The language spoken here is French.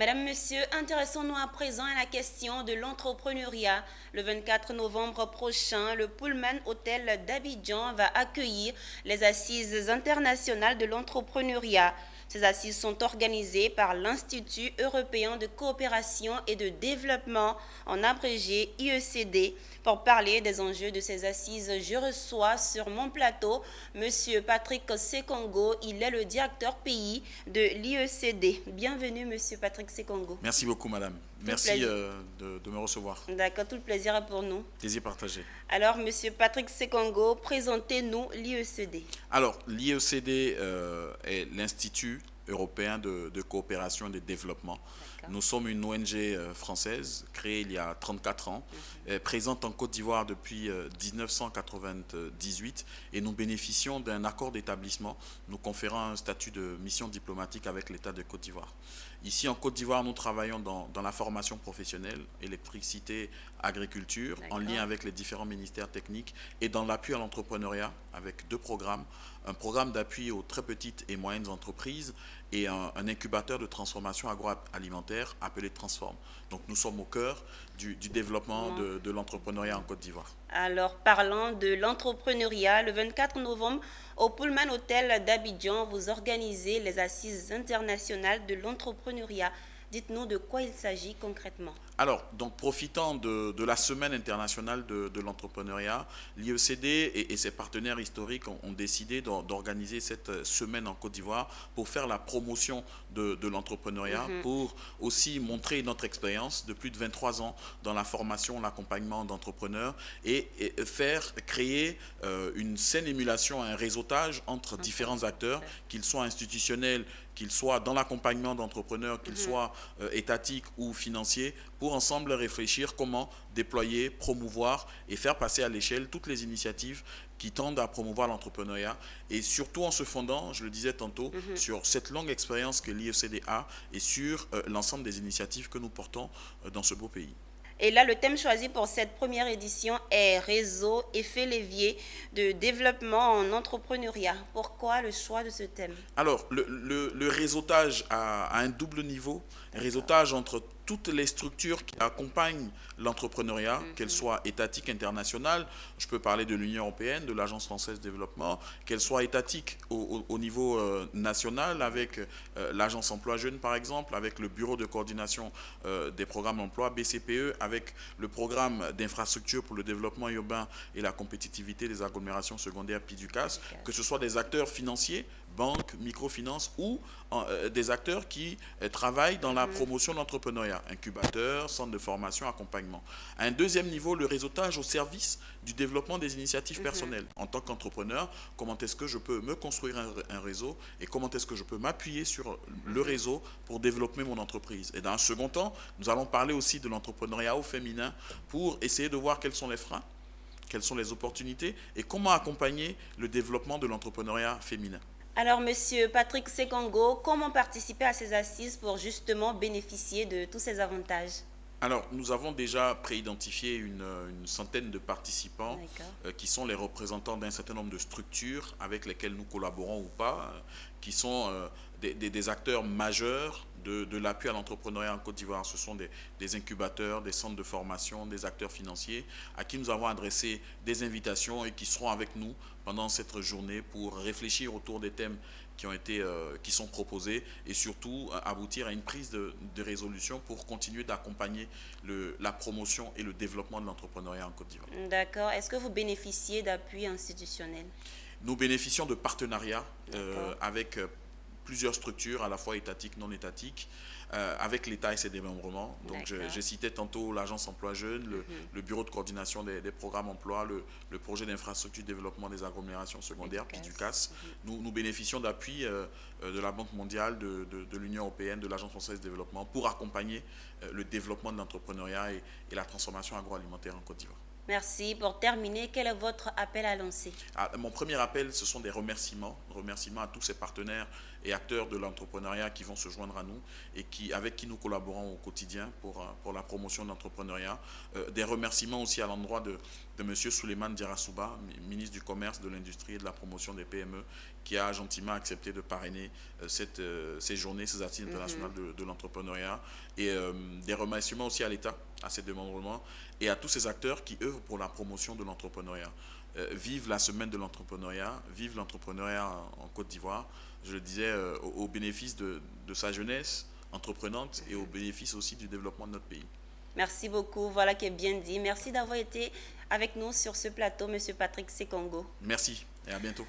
Madame, Monsieur, intéressons-nous à présent à la question de l'entrepreneuriat. Le 24 novembre prochain, le Pullman Hotel d'Abidjan va accueillir les Assises internationales de l'entrepreneuriat. Ces assises sont organisées par l'Institut européen de coopération et de développement, en abrégé IECD. Pour parler des enjeux de ces assises, je reçois sur mon plateau Monsieur Patrick Sekongo. Il est le directeur pays de l'IECD. Bienvenue, Monsieur Patrick Sekongo. Merci beaucoup, madame. Merci de me recevoir. D'accord, tout le plaisir est pour nous. Plaisir partagé. Alors, Monsieur Patrick Sekongo, présentez-nous l'IECD. Alors, l'IECD est l'Institut européen de coopération et de développement. Nous sommes une ONG française créée il y a 34 ans, présente en Côte d'Ivoire depuis 1998 et nous bénéficions d'un accord d'établissement nous conférant un statut de mission diplomatique avec l'État de Côte d'Ivoire. Ici en Côte d'Ivoire, nous travaillons dans la formation professionnelle, électricité, agriculture, en lien avec les différents ministères techniques et dans l'appui à l'entrepreneuriat avec deux programmes. Un programme d'appui aux très petites et moyennes entreprises et un incubateur de transformation agroalimentaire appelé Transform. Donc nous sommes au cœur du développement de l'entrepreneuriat en Côte d'Ivoire. Alors, parlant de l'entrepreneuriat, le 24 novembre, au Pullman Hotel d'Abidjan, vous organisez les Assises internationales de l'entrepreneuriat. Dites-nous de quoi il s'agit concrètement. Alors, donc profitant de la Semaine internationale de l'entrepreneuriat, l'IECD et ses partenaires historiques ont décidé d'organiser cette semaine en Côte d'Ivoire pour faire la promotion de l'entrepreneuriat, pour aussi montrer notre expérience de plus de 23 ans dans la formation, l'accompagnement d'entrepreneurs et faire créer une saine émulation, un réseautage entre différents acteurs, qu'ils soient institutionnels, qu'ils soient dans l'accompagnement d'entrepreneurs, qu'ils soient étatiques ou financiers, pour ensemble réfléchir comment déployer, promouvoir et faire passer à l'échelle toutes les initiatives qui tendent à promouvoir l'entrepreneuriat et surtout en se fondant, je le disais tantôt, sur cette longue expérience que l'IECD a et sur l'ensemble des initiatives que nous portons dans ce beau pays. Et là, le thème choisi pour cette première édition est réseau, effet levier de développement en entrepreneuriat. Pourquoi le choix de ce thème? Alors, le réseautage a un double niveau, un réseautage entre toutes les structures qui accompagnent l'entrepreneuriat, qu'elles soient étatiques, internationales, je peux parler de l'Union européenne, de l'Agence française de développement, qu'elles soient étatiques au niveau national, avec l'Agence emploi jeune par exemple, avec le Bureau de coordination des programmes d'emploi, BCPE, avec le programme d'infrastructure pour le développement urbain et la compétitivité des agglomérations secondaires PIDUCAS, que ce soit des acteurs financiers, banques, microfinances ou des acteurs qui travaillent dans la promotion de l'entrepreneuriat, incubateurs, centres de formation, accompagnement. À un deuxième niveau, le réseautage au service du développement des initiatives personnelles. En tant qu'entrepreneur, comment est-ce que je peux me construire un réseau et comment est-ce que je peux m'appuyer sur le réseau pour développer mon entreprise. Et dans un second temps, nous allons parler aussi de l'entrepreneuriat au féminin pour essayer de voir quels sont les freins, quelles sont les opportunités et comment accompagner le développement de l'entrepreneuriat féminin. Alors, Monsieur Patrick Sekongo, comment participer à ces assises pour justement bénéficier de tous ces avantages? Alors, nous avons déjà préidentifié une centaine de participants qui sont les représentants d'un certain nombre de structures avec lesquelles nous collaborons ou pas, qui sont des acteurs majeurs de l'appui à l'entrepreneuriat en Côte d'Ivoire. Ce sont des incubateurs, des centres de formation, des acteurs financiers à qui nous avons adressé des invitations et qui seront avec nous pendant cette journée pour réfléchir autour des thèmes qui sont proposés et surtout aboutir à une prise de résolution pour continuer d'accompagner la promotion et le développement de l'entrepreneuriat en Côte d'Ivoire. D'accord. Est-ce que vous bénéficiez d'appui institutionnel? Nous bénéficions de partenariats avec plusieurs structures, à la fois étatiques, non étatiques, avec l'État et ses démembrements. Donc, j'ai cité tantôt l'Agence emploi jeune, le Bureau de coordination des programmes emploi, le projet d'infrastructure de développement des agglomérations secondaires, PIDUCAS. Nous bénéficions d'appui de la Banque mondiale, de l'Union européenne, de l'Agence française de développement pour accompagner le développement de l'entrepreneuriat et la transformation agroalimentaire en Côte d'Ivoire. Merci. Pour terminer, quel est votre appel à lancer? Mon premier appel, ce sont des remerciements à tous ces partenaires et acteurs de l'entrepreneuriat qui vont se joindre à nous et qui avec qui nous collaborons au quotidien pour la promotion de l'entrepreneuriat. Des remerciements aussi à l'endroit de M. Souleymane Diarasouba, ministre du Commerce, de l'Industrie et de la Promotion des PME, qui a gentiment accepté de parrainer ces journées, ces assises internationales de l'entrepreneuriat. Et des remerciements aussi à l'État, à ses démembrements, et à tous ces acteurs qui œuvrent pour la promotion de l'entrepreneuriat. Vive la semaine de l'entrepreneuriat, vive l'entrepreneuriat en Côte d'Ivoire, je le disais, au bénéfice de sa jeunesse entreprenante et au bénéfice aussi du développement de notre pays. Merci beaucoup, voilà qui est bien dit. Merci d'avoir été avec nous sur ce plateau, M. Patrick Sekongo. Merci et à bientôt.